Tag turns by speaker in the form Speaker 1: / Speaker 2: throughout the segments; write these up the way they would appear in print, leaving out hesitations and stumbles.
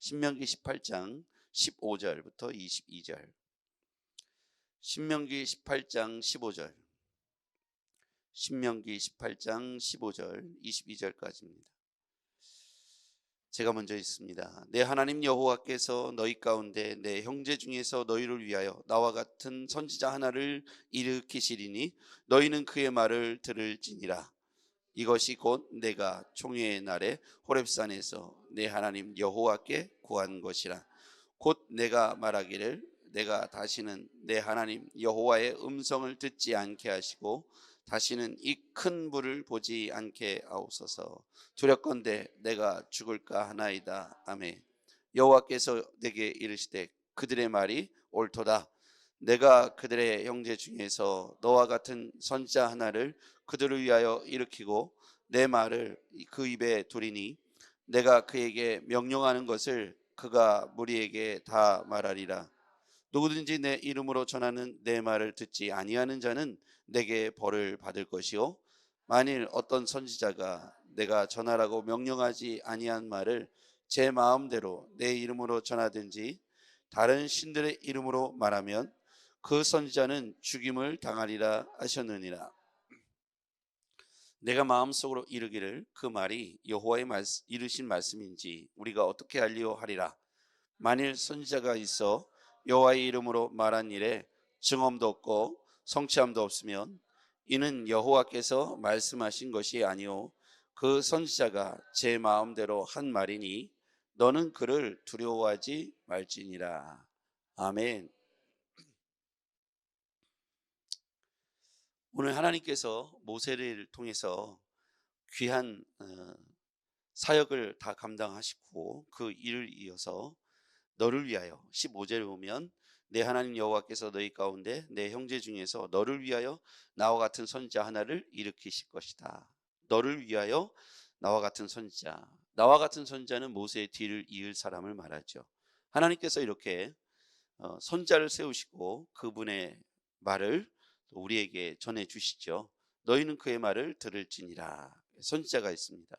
Speaker 1: 신명기 18장 15절부터 22절. 신명기 18장 15절. 신명기 18장 15절 22절까지입니다. 제가 먼저 읽습니다. 내 하나님 여호와께서 너희 가운데 내 형제 중에서 너희를 위하여 나와 같은 선지자 하나를 일으키시리니 너희는 그의 말을 들을지니라. 이것이 곧 내가 총회의 날에 호렙산에서 내 하나님 여호와께 구한 것이라. 곧 내가 말하기를 내가 다시는 내 하나님 여호와의 음성을 듣지 않게 하시고 다시는 이 큰 불을 보지 않게 하옵소서. 두렵건대 내가 죽을까 하나이다. 아멘. 여호와께서 내게 이르시되 그들의 말이 옳도다. 내가 그들의 형제 중에서 너와 같은 선지자 하나를 그들을 위하여 일으키고 내 말을 그 입에 두리니 내가 그에게 명령하는 것을 그가 무리에게 다 말하리라. 누구든지 내 이름으로 전하는 내 말을 듣지 아니하는 자는 내게 벌을 받을 것이요 만일 어떤 선지자가 내가 전하라고 명령하지 아니한 말을 제 마음대로 내 이름으로 전하든지 다른 신들의 이름으로 말하면 그 선지자는 죽임을 당하리라 하셨느니라. 내가 마음속으로 이르기를 그 말이 여호와의 이르신 말씀인지 우리가 어떻게 알리오 하리라. 만일 선지자가 있어 여호와의 이름으로 말한 일에 증언도 없고 성취함도 없으면 이는 여호와께서 말씀하신 것이 아니오 그 선지자가 제 마음대로 한 말이니 너는 그를 두려워하지 말지니라. 아멘. 오늘 하나님께서 모세를 통해서 귀한 사역을 다 감당하시고 그 일을 이어서 너를 위하여 15절에 보면 내 하나님 여호와께서 너희 가운데 내 형제 중에서 너를 위하여 나와 같은 선지자 하나를 일으키실 것이다. 너를 위하여 나와 같은 선지자. 나와 같은 선지자는 모세의 뒤를 이을 사람을 말하죠. 하나님께서 이렇게 선지자를 세우시고 그분의 말을 우리에게 전해 주시죠. 너희는 그의 말을 들을지니라. 선지자가 있습니다.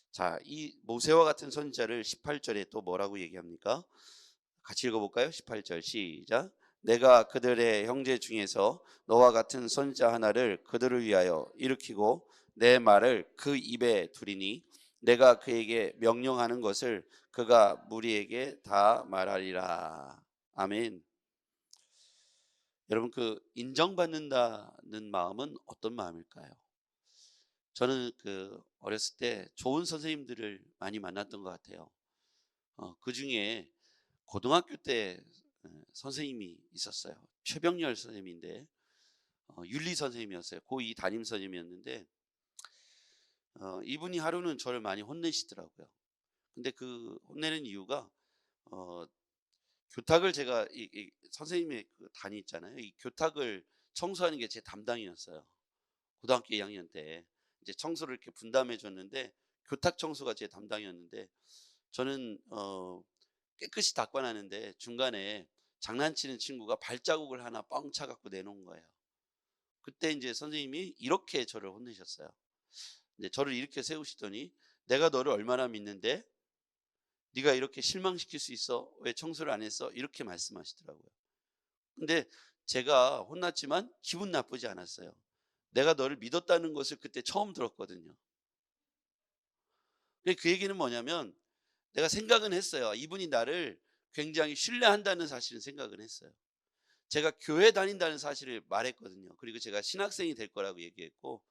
Speaker 1: 자, 이 모세와 같은 선지자를 18절에 또 뭐라고 얘기합니까? 같이 읽어볼까요? 18절 시작. 내가 그들의 형제 중에서 너와 같은 선지자 하나를 그들을 위하여 일으키고 내 말을 그 입에 두리니 내가 그에게 명령하는 것을 그가 무리에게 다 말하리라. 아멘. 여러분, 그 인정받는다는 마음은 어떤 마음일까요? 저는 어렸을 때 좋은 선생님들을 많이 만났던 것 같아요. 그 중에 고등학교 때 선생님이 있었어요. 최병렬 선생님인데 윤리 선생님이었어요. 고2 담임 선생님이었는데 이분이 하루는 저를 많이 혼내시더라고요. 근데 그 혼내는 이유가 교탁을 제가 이 선생님의 그 단위 있잖아요. 이 교탁을 청소하는 게 제 담당이었어요. 고등학교 2학년 때 이제 청소를 이렇게 분담해 줬는데 교탁 청소가 제 담당이었는데 저는 깨끗이 닦고 나는데 중간에 장난치는 친구가 발자국을 하나 뻥 차 갖고 내놓은 거예요. 그때 이제 선생님이 이렇게 저를 혼내셨어요. 이제 저를 이렇게 세우시더니 내가 너를 얼마나 믿는데 네가 이렇게 실망시킬 수 있어? 왜 청소를 안 했어? 이렇게 말씀하시더라고요. 근데 제가 혼났지만 기분 나쁘지 않았어요. 내가 너를 믿었다는 것을 그때 처음 들었거든요. 그 얘기는 뭐냐면 내가 생각은 했어요. 이분이 나를 굉장히 신뢰한다는 사실은 생각은 했어요. 제가 교회 다닌다는 사실을 말했거든요. 그리고 제가 신학생이 될 거라고 얘기했고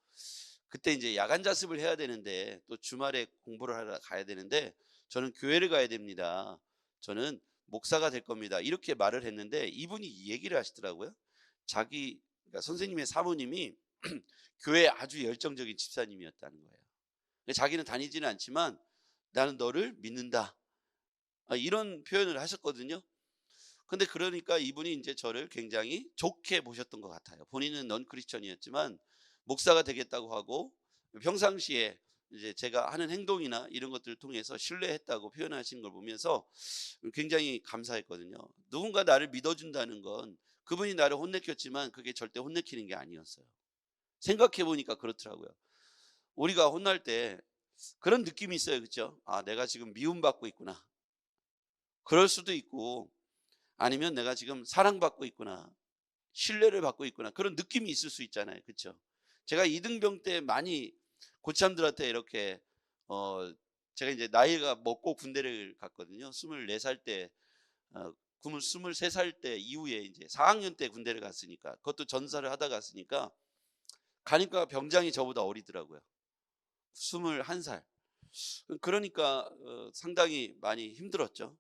Speaker 1: 그때 이제 야간 자습을 해야 되는데 또 주말에 공부를 하러 가야 되는데 저는 교회를 가야 됩니다. 저는 목사가 될 겁니다. 이렇게 말을 했는데 이분이 이 얘기를 하시더라고요. 그러니까 선생님의 사모님이 교회에 아주 열정적인 집사님이었다는 거예요. 자기는 다니지는 않지만 나는 너를 믿는다. 이런 표현을 하셨거든요. 근데 그러니까 이분이 이제 저를 굉장히 좋게 보셨던 것 같아요. 본인은 넌 크리스천이었지만 목사가 되겠다고 하고 평상시에 이제 제가 하는 행동이나 이런 것들을 통해서 신뢰했다고 표현하시는 걸 보면서 굉장히 감사했거든요. 누군가 나를 믿어준다는 건 그분이 나를 혼내켰지만 그게 절대 혼내키는 게 아니었어요. 생각해 보니까 그렇더라고요. 우리가 혼날 때 그런 느낌이 있어요. 그렇죠? 아, 내가 지금 미움받고 있구나. 그럴 수도 있고, 아니면 내가 지금 사랑받고 있구나, 신뢰를 받고 있구나, 그런 느낌이 있을 수 있잖아요. 그렇죠? 제가 이등병 때 많이 고참들한테 이렇게 어 제가 이제 나이가 먹고 군대를 갔거든요. 24살 때, 어 23살 때 이후에 이제 4학년 때 군대를 갔으니까, 그것도 전사를 하다 갔으니까, 가니까 병장이 저보다 어리더라고요. 21살. 그러니까 상당히 많이 힘들었죠.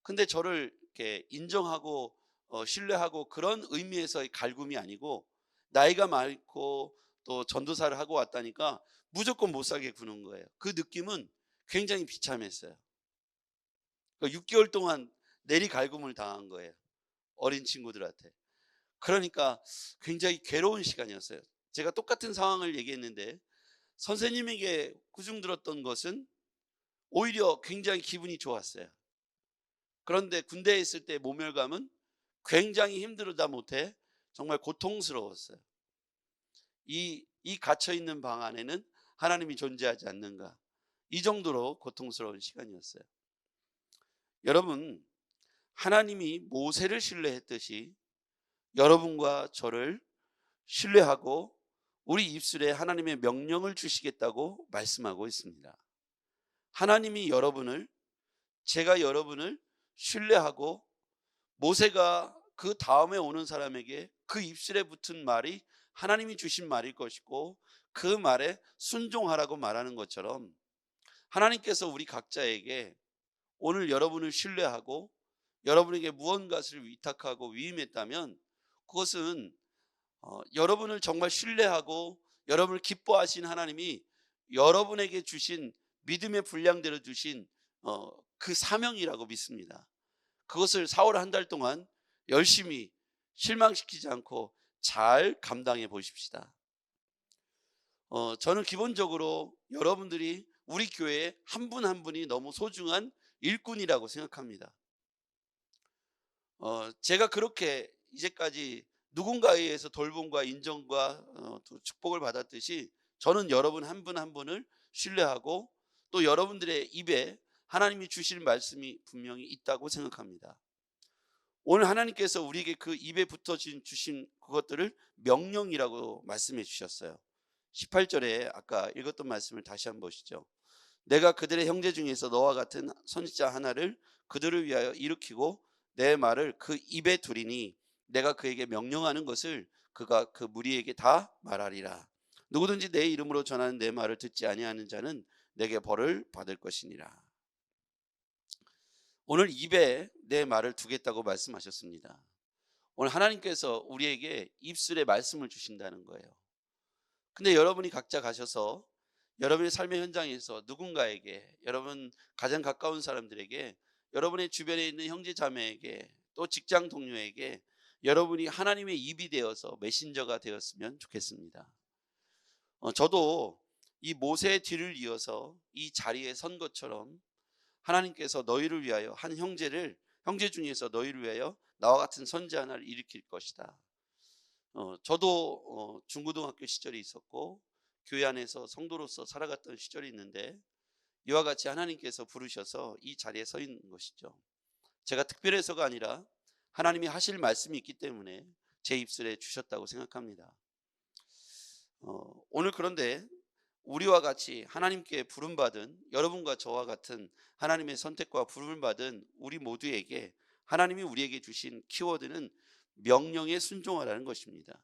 Speaker 1: 근데 저를 이렇게 인정하고 신뢰하고 그런 의미에서의 갈굼이 아니고, 나이가 많고 또 전도사를 하고 왔다니까 무조건 못 살게 구는 거예요. 그 느낌은 굉장히 비참했어요. 6개월 동안 내리 갈굼을 당한 거예요, 어린 친구들한테. 그러니까 굉장히 괴로운 시간이었어요. 제가 똑같은 상황을 얘기했는데, 선생님에게 구중 들었던 것은 오히려 굉장히 기분이 좋았어요. 그런데 군대에 있을 때 모멸감은 굉장히 힘들다 못해 정말 고통스러웠어요. 이 갇혀 있는 방 안에는 하나님이 존재하지 않는가, 이 정도로 고통스러운 시간이었어요. 여러분, 하나님이 모세를 신뢰했듯이 여러분과 저를 신뢰하고 우리 입술에 하나님의 명령을 주시겠다고 말씀하고 있습니다. 하나님이 여러분을, 제가 여러분을 신뢰하고, 모세가 그 다음에 오는 사람에게 그 입술에 붙은 말이 하나님이 주신 말일 것이고, 그 말에 순종하라고 말하는 것처럼, 하나님께서 우리 각자에게 오늘 여러분을 신뢰하고 여러분에게 무언가를 위탁하고 위임했다면, 그것은 여러분을 정말 신뢰하고 여러분을 기뻐하신 하나님이 여러분에게 주신, 믿음의 분량대로 주신 그 사명이라고 믿습니다. 그것을 4월 한 달 동안 열심히 실망시키지 않고 잘 감당해 보십시다. 저는 기본적으로 여러분들이 우리 교회에 한 분 한 분이 너무 소중한 일꾼이라고 생각합니다. 제가 그렇게 이제까지 누군가에 의해서 돌봄과 인정과 또 축복을 받았듯이, 저는 여러분 한 분 한 분을 신뢰하고 또 여러분들의 입에 하나님이 주실 말씀이 분명히 있다고 생각합니다. 오늘 하나님께서 우리에게 그 입에 붙어진 주신 그것들을 명령이라고 말씀해 주셨어요. 18절에 아까 읽었던 말씀을 다시 한번 보시죠. 내가 그들의 형제 중에서 너와 같은 선지자 하나를 그들을 위하여 일으키고 내 말을 그 입에 두리니, 내가 그에게 명령하는 것을 그가 그 무리에게 다 말하리라. 누구든지 내 이름으로 전하는 내 말을 듣지 아니하는 자는 내게 벌을 받을 것이니라. 오늘 입에 내 말을 두겠다고 말씀하셨습니다. 오늘 하나님께서 우리에게 입술에 말씀을 주신다는 거예요. 근데 여러분이 각자 가셔서 여러분의 삶의 현장에서 누군가에게, 여러분 가장 가까운 사람들에게, 여러분의 주변에 있는 형제 자매에게, 또 직장 동료에게 여러분이 하나님의 입이 되어서 메신저가 되었으면 좋겠습니다. 저도 이 모세의 뒤를 이어서 이 자리에 선 것처럼, 하나님께서 너희를 위하여 한 형제 중에서 너희를 위하여 나와 같은 선지 하나를 일으킬 것이다. 저도 중고등학교 시절이 있었고 교회 안에서 성도로서 살아갔던 시절이 있는데, 이와 같이 하나님께서 부르셔서 이 자리에 서 있는 것이죠. 제가 특별해서가 아니라 하나님이 하실 말씀이 있기 때문에 제 입술에 주셨다고 생각합니다. 오늘 그런데 우리와 같이 하나님께 부름받은, 여러분과 저와 같은 하나님의 선택과 부름받은 우리 모두에게 하나님이 우리에게 주신 키워드는 명령에 순종하라는 것입니다.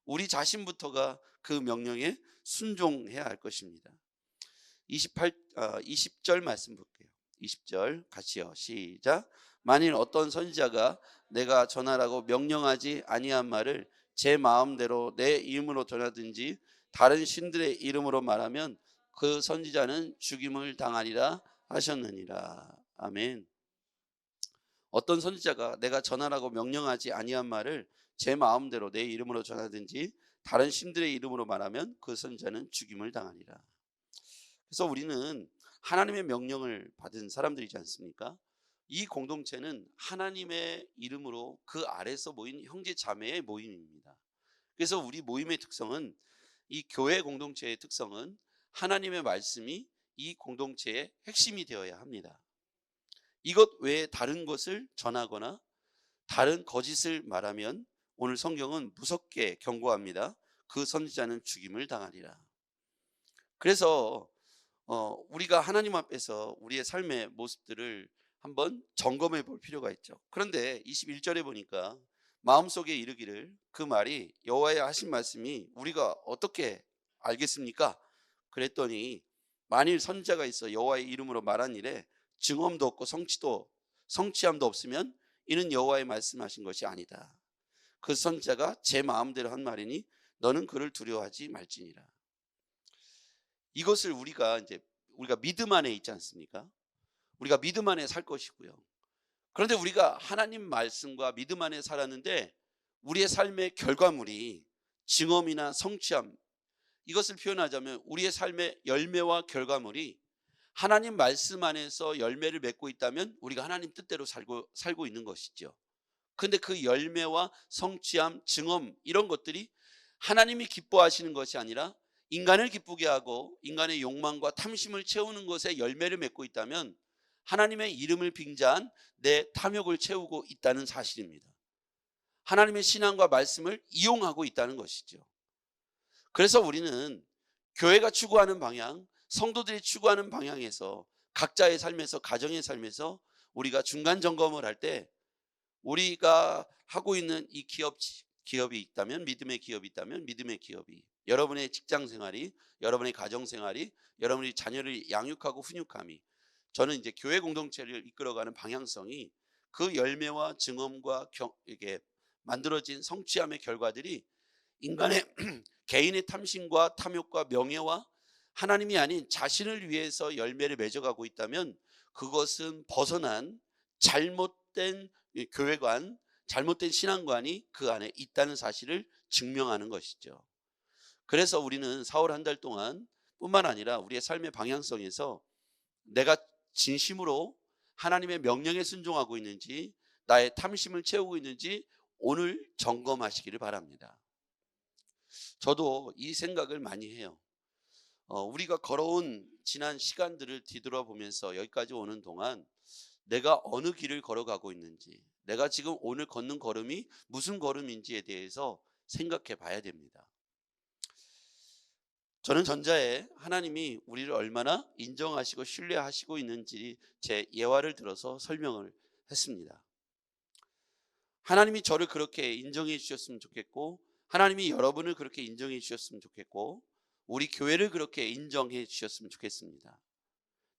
Speaker 1: 우리 자신부터가 그 명령에 순종해야 할 것입니다. 20절 말씀 볼게요. 20절 같이요. 시작. 만일 어떤 선지자가 내가 전하라고 명령하지 아니한 말을 제 마음대로 내 이름으로 전하든지 다른 신들의 이름으로 말하면 그 선지자는 죽임을 당하리라 하셨느니라. 아멘. 어떤 선지자가 내가 전하라고 명령하지 아니한 말을 제 마음대로 내 이름으로 전하든지 다른 신들의 이름으로 말하면 그 선지자는 죽임을 당하리라. 그래서 우리는 하나님의 명령을 받은 사람들이지 않습니까? 이 공동체는 하나님의 이름으로 그 아래서 모인 형제 자매의 모임입니다. 그래서 우리 모임의 특성은, 이 교회 공동체의 특성은 하나님의 말씀이 이 공동체의 핵심이 되어야 합니다. 이것 외에 다른 것을 전하거나 다른 거짓을 말하면 오늘 성경은 무섭게 경고합니다. 그 선지자는 죽임을 당하리라. 그래서 우리가 하나님 앞에서 우리의 삶의 모습들을 한번 점검해 볼 필요가 있죠. 그런데 21절에 보니까 마음속에 이르기를, 그 말이 여호와의 하신 말씀이 우리가 어떻게 알겠습니까? 그랬더니 만일 선지자가 있어 여호와의 이름으로 말한 일에 증언도 없고 성취함도 없으면 이는 여호와의 말씀하신 것이 아니다. 그 선지자가 제 마음대로 한 말이니 너는 그를 두려워하지 말지니라. 이것을 우리가 믿음 안에 있지 않습니까? 우리가 믿음 안에 살 것이고요. 그런데 우리가 하나님 말씀과 믿음 안에 살았는데 우리의 삶의 결과물이 증언이나 성취함, 이것을 표현하자면 우리의 삶의 열매와 결과물이 하나님 말씀 안에서 열매를 맺고 있다면 우리가 하나님 뜻대로 살고 있는 것이죠. 그런데 그 열매와 성취함, 증언, 이런 것들이 하나님이 기뻐하시는 것이 아니라 인간을 기쁘게 하고 인간의 욕망과 탐심을 채우는 것에 열매를 맺고 있다면 하나님의 이름을 빙자한 내 탐욕을 채우고 있다는 사실입니다. 하나님의 신앙과 말씀을 이용하고 있다는 것이죠. 그래서 우리는 교회가 추구하는 방향, 성도들이 추구하는 방향에서 각자의 삶에서, 가정의 삶에서 우리가 중간 점검을 할 때 우리가 하고 있는 이 기업이 있다면, 믿음의 기업이 있다면 믿음의 기업이, 여러분의 직장 생활이, 여러분의 가정 생활이, 여러분이 자녀를 양육하고 훈육함이, 저는 이제 교회 공동체를 이끌어가는 방향성이 그 열매와 증언과 이게 만들어진 성취함의 결과들이 인간의 개인의 탐심과 탐욕과 명예와 하나님이 아닌 자신을 위해서 열매를 맺어가고 있다면 그것은 벗어난 잘못된 교회관, 잘못된 신앙관이 그 안에 있다는 사실을 증명하는 것이죠. 그래서 우리는 4월 한 달 동안 뿐만 아니라 우리의 삶의 방향성에서 내가 진심으로 하나님의 명령에 순종하고 있는지, 나의 탐심을 채우고 있는지 오늘 점검하시기를 바랍니다. 저도 이 생각을 많이 해요. 우리가 걸어온 지난 시간들을 뒤돌아보면서 여기까지 오는 동안 내가 어느 길을 걸어가고 있는지, 내가 지금 오늘 걷는 걸음이 무슨 걸음인지에 대해서 생각해 봐야 됩니다. 저는 전자에 하나님이 우리를 얼마나 인정하시고 신뢰하시고 있는지 제 예화를 들어서 설명을 했습니다. 하나님이 저를 그렇게 인정해 주셨으면 좋겠고, 하나님이 여러분을 그렇게 인정해 주셨으면 좋겠고, 우리 교회를 그렇게 인정해 주셨으면 좋겠습니다.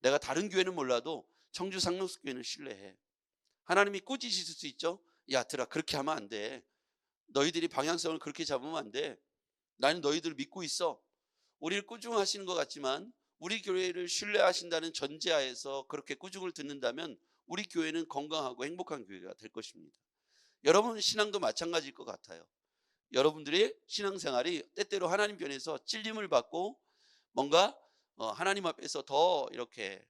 Speaker 1: 내가 다른 교회는 몰라도 청주 상록수교회는 신뢰해. 하나님이 꾸짖으실 수 있죠. 야 들아, 그렇게 하면 안 돼. 너희들이 방향성을 그렇게 잡으면 안 돼. 나는 너희들을 믿고 있어. 우리를 꾸중하시는 것 같지만 우리 교회를 신뢰하신다는 전제하에서 그렇게 꾸중을 듣는다면 우리 교회는 건강하고 행복한 교회가 될 것입니다. 여러분 신앙도 마찬가지일 것 같아요. 여러분들의 신앙생활이 때때로 하나님 편에서 찔림을 받고 뭔가 하나님 앞에서 더 이렇게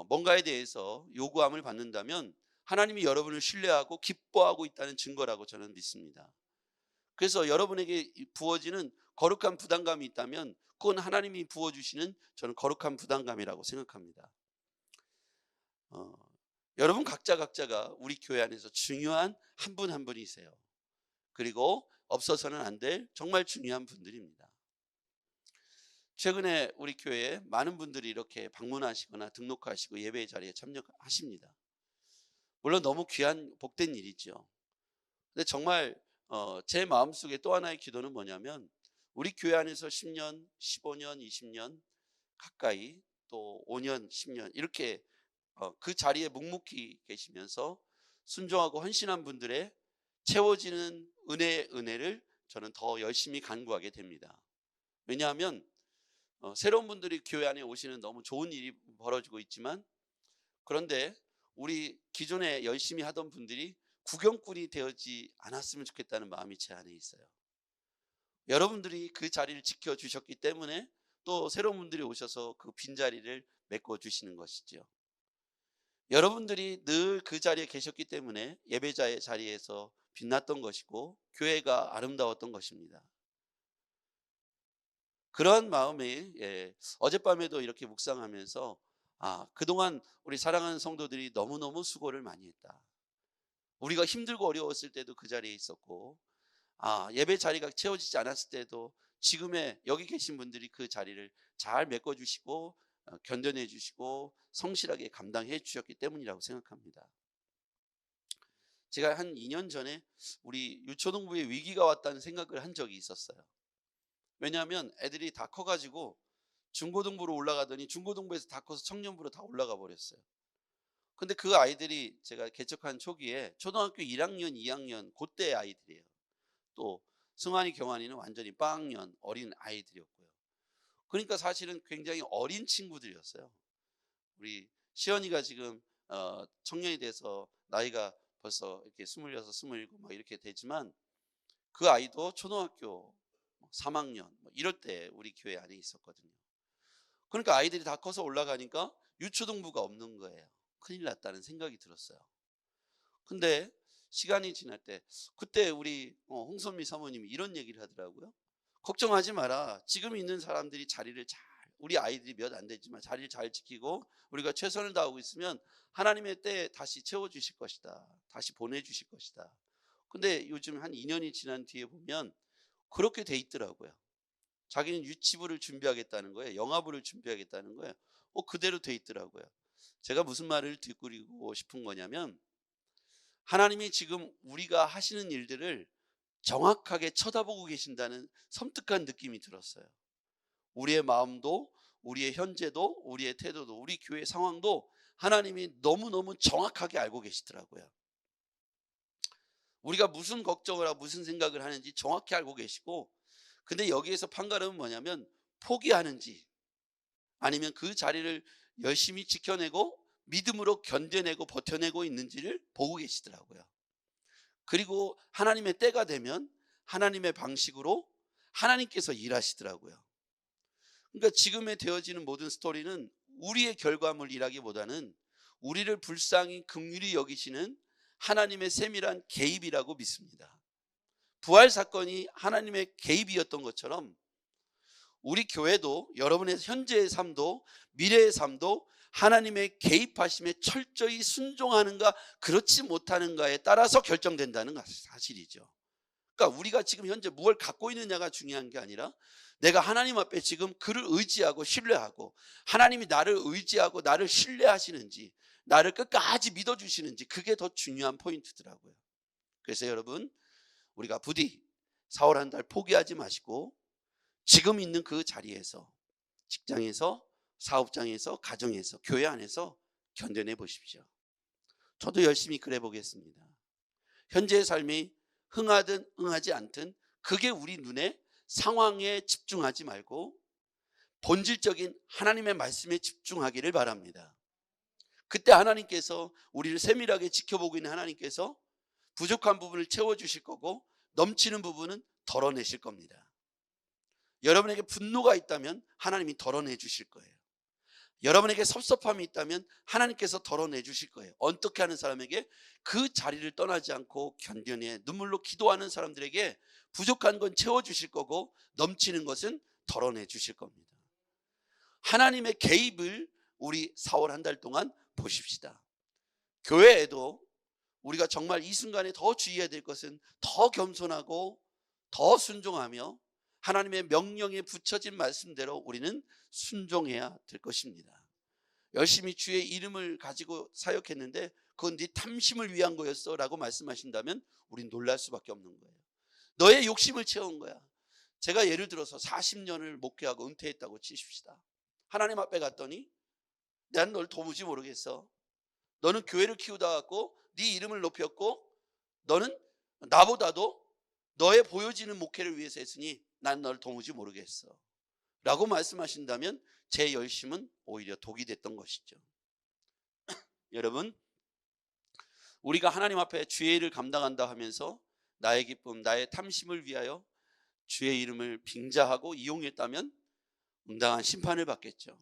Speaker 1: 뭔가에 대해서 요구함을 받는다면 하나님이 여러분을 신뢰하고 기뻐하고 있다는 증거라고 저는 믿습니다. 그래서 여러분에게 부어지는 거룩한 부담감이 있다면 그건 하나님이 부어주시는 저는 거룩한 부담감이라고 생각합니다. 여러분 각자가 우리 교회 안에서 중요한 한 분 한 분이세요. 그리고 없어서는 안 될 정말 중요한 분들입니다. 최근에 우리 교회에 많은 분들이 이렇게 방문하시거나 등록하시고 예배 자리에 참여하십니다. 물론 너무 귀한 복된 일이죠. 근데 정말 제 마음속에 또 하나의 기도는 뭐냐면 우리 교회 안에서 10년, 15년, 20년 가까이 또 5년, 10년 이렇게 그 자리에 묵묵히 계시면서 순종하고 헌신한 분들의 채워지는 은혜를 저는 더 열심히 간구하게 됩니다. 왜냐하면 새로운 분들이 교회 안에 오시는 너무 좋은 일이 벌어지고 있지만 그런데 우리 기존에 열심히 하던 분들이 구경꾼이 되어지 않았으면 좋겠다는 마음이 제 안에 있어요. 여러분들이 그 자리를 지켜주셨기 때문에 또 새로운 분들이 오셔서 그 빈자리를 메꿔주시는 것이죠. 여러분들이 늘 그 자리에 계셨기 때문에 예배자의 자리에서 빛났던 것이고 교회가 아름다웠던 것입니다. 그런 마음이 어젯밤에도 이렇게 묵상하면서 그동안 우리 사랑하는 성도들이 너무너무 수고를 많이 했다. 우리가 힘들고 어려웠을 때도 그 자리에 있었고, 예배 자리가 채워지지 않았을 때도 지금의 여기 계신 분들이 그 자리를 잘 메꿔주시고 견뎌내 주시고 성실하게 감당해 주셨기 때문이라고 생각합니다. 제가 한 2년 전에 우리 유초등부에 위기가 왔다는 생각을 한 적이 있었어요. 왜냐하면 애들이 다 커가지고 중고등부로 올라가더니 중고등부에서 다 커서 청년부로 다 올라가 버렸어요. 근데 그 아이들이 제가 개척한 초기에 초등학교 1학년, 2학년 그때 아이들이에요. 또 승환이, 경환이는 완전히 빵년 어린 아이들이었고요. 그러니까 사실은 굉장히 어린 친구들이었어요. 우리 시연이가 지금 청년이 돼서 나이가 벌써 이렇게 26, 27 막 이렇게 되지만 그 아이도 초등학교 3학년 이럴 때 우리 교회 안에 있었거든요. 그러니까 아이들이 다 커서 올라가니까 유초등부가 없는 거예요. 큰일 났다는 생각이 들었어요. 근데 시간이 지날 때 그때 우리 홍선미 사모님이 이런 얘기를 하더라고요. 걱정하지 마라. 지금 있는 사람들이 자리를 잘, 우리 아이들이 몇 안 되지만 자리를 잘 지키고 우리가 최선을 다하고 있으면 하나님의 때에 다시 채워주실 것이다. 다시 보내주실 것이다. 근데 요즘 한 2년이 지난 뒤에 보면 그렇게 돼 있더라고요. 자기는 유치부를 준비하겠다는 거예요. 영아부를 준비하겠다는 거예요. 그대로 돼 있더라고요. 제가 무슨 말을 듣고 싶은 거냐면 하나님이 지금 우리가 하시는 일들을 정확하게 쳐다보고 계신다는 섬뜩한 느낌이 들었어요. 우리의 마음도, 우리의 현재도, 우리의 태도도, 우리 교회 상황도 하나님이 너무너무 정확하게 알고 계시더라고요. 우리가 무슨 걱정을 하고 무슨 생각을 하는지 정확히 알고 계시고, 근데 여기에서 판가름은 뭐냐면 포기하는지 아니면 그 자리를 열심히 지켜내고 믿음으로 견뎌내고 버텨내고 있는지를 보고 계시더라고요. 그리고 하나님의 때가 되면 하나님의 방식으로 하나님께서 일하시더라고요. 그러니까 지금에 되어지는 모든 스토리는 우리의 결과물이라기보다는 우리를 불쌍히 긍휼히 여기시는 하나님의 세밀한 개입이라고 믿습니다. 부활 사건이 하나님의 개입이었던 것처럼 우리 교회도 여러분의 현재의 삶도 미래의 삶도 하나님의 개입하심에 철저히 순종하는가 그렇지 못하는가에 따라서 결정된다는 사실이죠. 그러니까 우리가 지금 현재 무엇을 갖고 있느냐가 중요한 게 아니라 내가 하나님 앞에 지금 그를 의지하고 신뢰하고 하나님이 나를 의지하고 나를 신뢰하시는지 나를 끝까지 믿어주시는지 그게 더 중요한 포인트더라고요. 그래서 여러분 우리가 부디 4월 한 달 포기하지 마시고 지금 있는 그 자리에서 직장에서 사업장에서 가정에서 교회 안에서 견뎌내 보십시오. 저도 열심히 그래 보겠습니다. 현재의 삶이 흥하든 흥하지 않든 그게 우리 눈에 상황에 집중하지 말고 본질적인 하나님의 말씀에 집중하기를 바랍니다. 그때 하나님께서 우리를 세밀하게 지켜보고 있는 하나님께서 부족한 부분을 채워주실 거고 넘치는 부분은 덜어내실 겁니다. 여러분에게 분노가 있다면 하나님이 덜어내 주실 거예요. 여러분에게 섭섭함이 있다면 하나님께서 덜어내 주실 거예요. 어떻게 하는 사람에게 그 자리를 떠나지 않고 견뎌내 눈물로 기도하는 사람들에게 부족한 건 채워주실 거고 넘치는 것은 덜어내 주실 겁니다. 하나님의 개입을 우리 4월 한 달 동안 보십시다. 교회에도 우리가 정말 이 순간에 더 주의해야 될 것은 더 겸손하고 더 순종하며 하나님의 명령에 붙여진 말씀대로 우리는 순종해야 될 것입니다. 열심히 주의 이름을 가지고 사역했는데 그건 네 탐심을 위한 거였어 라고 말씀하신다면 우린 놀랄 수밖에 없는 거예요. 너의 욕심을 채운 거야. 제가 예를 들어서 40년을 목회하고 은퇴했다고 치십시다. 하나님 앞에 갔더니 난 널 도무지 모르겠어. 너는 교회를 키우다 갖고 네 이름을 높였고 너는 나보다도 너의 보여지는 목회를 위해서 했으니 난 널 도무지 모르겠어 라고 말씀하신다면 제 열심은 오히려 독이 됐던 것이죠. 여러분 우리가 하나님 앞에 주의 일을 감당한다 하면서 나의 기쁨 나의 탐심을 위하여 주의 이름을 빙자하고 이용했다면 응당한 심판을 받겠죠.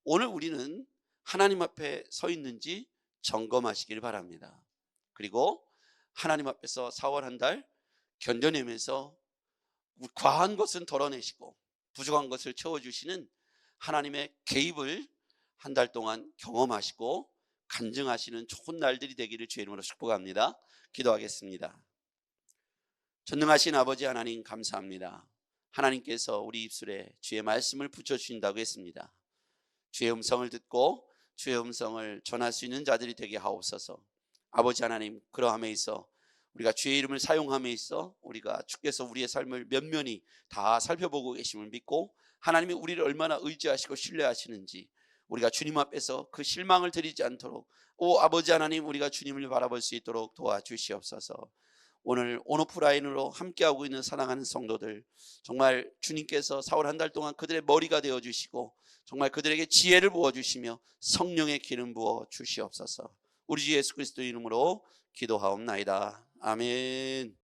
Speaker 1: 오늘 우리는 하나님 앞에 서 있는지 점검하시길 바랍니다. 그리고 하나님 앞에서 4월 한 달 견뎌내면서 과한 것은 덜어내시고 부족한 것을 채워주시는 하나님의 개입을 한 달 동안 경험하시고 간증하시는 좋은 날들이 되기를 주의 이름으로 축복합니다. 기도하겠습니다. 전능하신 아버지 하나님 감사합니다. 하나님께서 우리 입술에 주의 말씀을 붙여주신다고 했습니다. 주의 음성을 듣고 주의 음성을 전할 수 있는 자들이 되게 하옵소서. 아버지 하나님, 그러함에 있어 우리가 주의 이름을 사용함에 있어 우리가 주께서 우리의 삶을 면면히 다 살펴보고 계심을 믿고 하나님이 우리를 얼마나 의지하시고 신뢰하시는지 우리가 주님 앞에서 그 실망을 드리지 않도록 오 아버지 하나님, 우리가 주님을 바라볼 수 있도록 도와주시옵소서. 오늘 온오프라인으로 함께하고 있는 사랑하는 성도들, 정말 주님께서 4월 한 달 동안 그들의 머리가 되어주시고 정말 그들에게 지혜를 부어주시며 성령의 기름 부어 주시옵소서. 우리 주 예수 그리스도 이름으로 기도하옵나이다. 아멘.